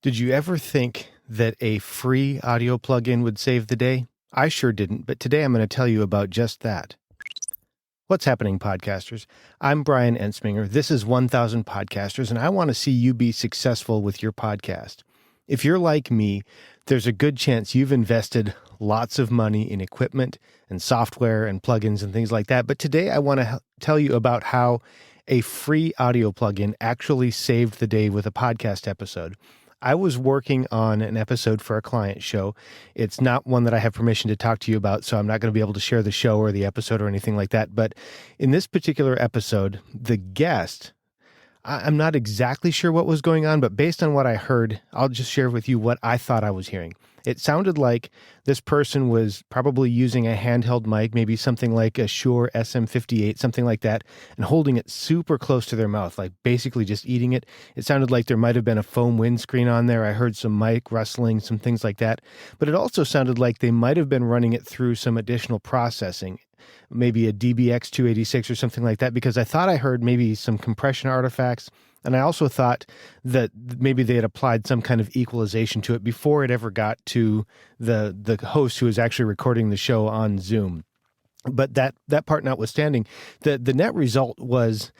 Did you ever think that a free audio plugin would save the day? I sure didn't, but today I'm going to tell you about just that. What's happening, podcasters? I'm Bryan Ensminger. This is 1000 Podcasters, and I want to see you be successful with your podcast. If you're like me, there's a good chance you've invested lots of money in equipment and software and plugins and things like that. But today I want to tell you about how a free audio plugin actually saved the day with a podcast episode. I was working on an episode for a client show. It's not one that I have permission to talk to you about, so I'm not going to be able to share the show or the episode or anything like that. But in this particular episode, the guest, I'm not exactly sure what was going on, but based on what I heard, I'll just share with you what I thought I was hearing. It sounded like this person was probably using a handheld mic, maybe something like a Shure SM58, something like that, and holding it super close to their mouth, like basically just eating it. It sounded like there might have been a foam windscreen on there. I heard some mic rustling, some things like that. But it also sounded like they might have been running it through some additional processing, maybe a DBX 286 or something like that, because I thought I heard maybe some compression artifacts. And I also thought that maybe they had applied some kind of equalization to it before it ever got to the host who was actually recording the show on Zoom. But that part notwithstanding, the net result was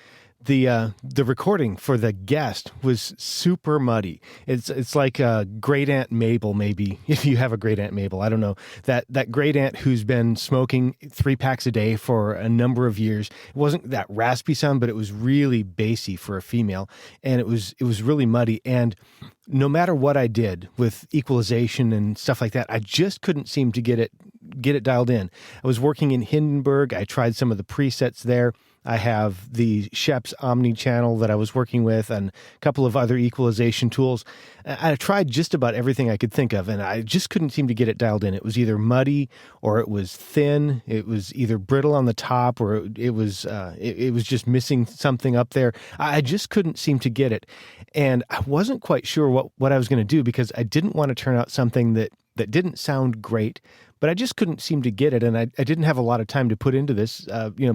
the recording for the guest was super muddy. It's like a great Aunt Mabel, maybe, if you have a great Aunt Mabel. I don't know. That great aunt who's been smoking 3 packs a day for a number of years. It wasn't that raspy sound, but it was really bassy for a female, and it was really muddy. And no matter what I did with equalization and stuff like that, I just couldn't seem to get it dialed in. I was working in Hindenburg. I tried some of the presets there. I have the Sheps Omni channel that I was working with and a couple of other equalization tools. I tried just about everything I could think of, and I just couldn't seem to get it dialed in. It was either muddy or it was thin. It was either brittle on the top or it was just missing something up there. I just couldn't seem to get it. And I wasn't quite sure what I was going to do because I didn't want to turn out something that didn't sound great, but I just couldn't seem to get it. And I didn't have a lot of time to put into this,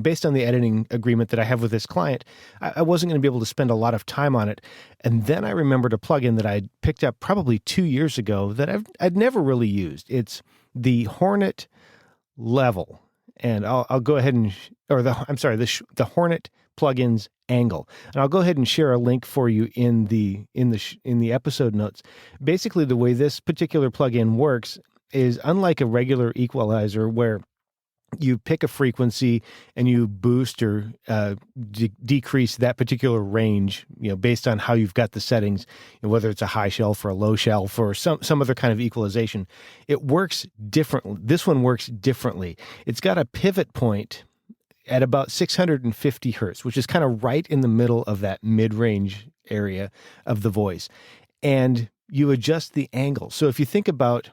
based on the editing agreement that I have with this client, I wasn't going to be able to spend a lot of time on it. And then I remembered a plugin that I'd picked up probably 2 years ago that I'd never really used. It's the HoRNet Level. And I'll go ahead and, the HoRNet plugins Angle. And I'll go ahead and share a link for you in the episode notes. Basically, the way this particular plugin works is unlike a regular equalizer where you pick a frequency and you boost or decrease that particular range, based on how you've got the settings, whether it's a high shelf or a low shelf or some other kind of equalization. It works differently. This one works differently. It's got a pivot point at about 650 hertz, which is kind of right in the middle of that mid-range area of the voice. And you adjust the angle. So if you think about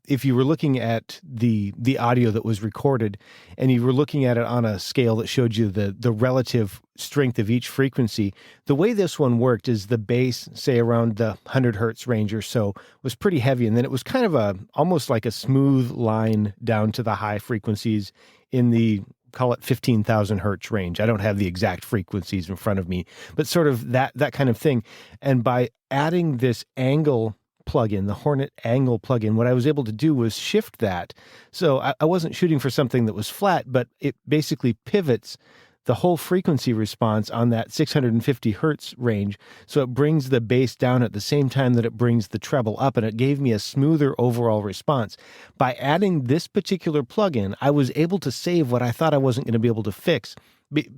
if you were looking at the audio that was recorded and you were looking at it on a scale that showed you the relative strength of each frequency, the way this one worked is the bass, say around the 100 hertz range or so, was pretty heavy. And then it was kind of almost like a smooth line down to the high frequencies in the, call it 15,000 hertz range. I don't have the exact frequencies in front of me, but sort of that kind of thing. And by adding this angle plugin, the HoRNet Angle plugin, what I was able to do was shift that. So I wasn't shooting for something that was flat, but it basically pivots the whole frequency response on that 650 hertz range. So it brings the bass down at the same time that it brings the treble up, and it gave me a smoother overall response. By adding this particular plugin, I was able to save what I thought I wasn't going to be able to fix,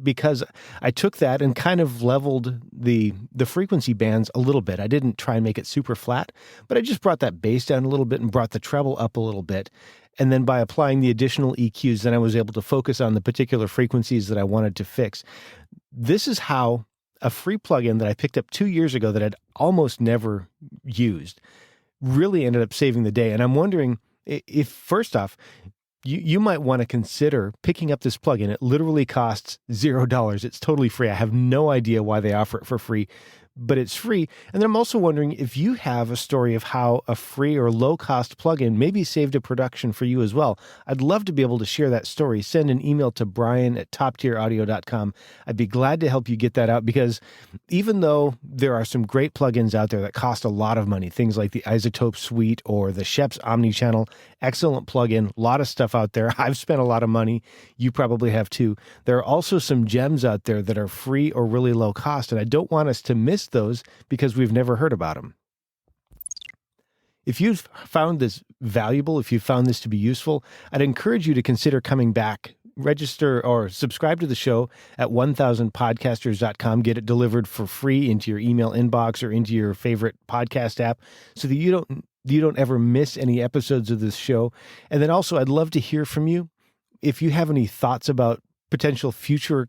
because I took that and kind of leveled the frequency bands a little bit. I didn't try and make it super flat, but I just brought that bass down a little bit and brought the treble up a little bit. And then by applying the additional EQs, then I was able to focus on the particular frequencies that I wanted to fix. This is how a free plugin that I picked up 2 years ago that I'd almost never used really ended up saving the day. And I'm wondering if, first off, you might want to consider picking up this plugin. It literally costs $0. It's totally free. I have no idea why they offer it for free, but it's free. And then I'm also wondering if you have a story of how a free or low-cost plugin maybe saved a production for you as well. I'd love to be able to share that story. Send an email to bryan@toptieraudio.com. I'd be glad to help you get that out, because even though there are some great plugins out there that cost a lot of money, things like the Isotope Suite or the Sheps Omnichannel, excellent plugin, a lot of stuff out there. I've spent a lot of money. You probably have too. There are also some gems out there that are free or really low cost, and I don't want us to miss those because we've never heard about them. If you've found this valuable, if you've found this to be useful, I'd encourage you to consider coming back. Register or subscribe to the show at 1000podcasters.com. Get it delivered for free into your email inbox or into your favorite podcast app so that you don't ever miss any episodes of this show. And then also, I'd love to hear from you. If you have any thoughts about potential future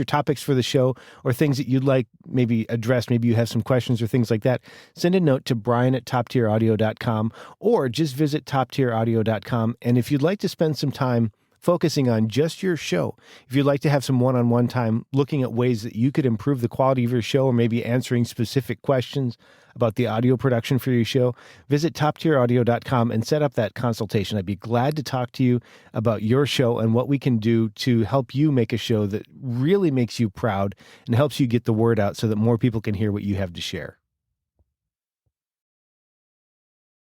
topics for the show or things that you'd like maybe addressed, maybe you have some questions or things like that, send a note to bryan@toptieraudio.com or just visit toptieraudio.com. And if you'd like to spend some time focusing on just your show, if you'd like to have some one-on-one time looking at ways that you could improve the quality of your show or maybe answering specific questions about the audio production for your show, visit toptieraudio.com and set up that consultation. I'd be glad to talk to you about your show and what we can do to help you make a show that really makes you proud and helps you get the word out so that more people can hear what you have to share.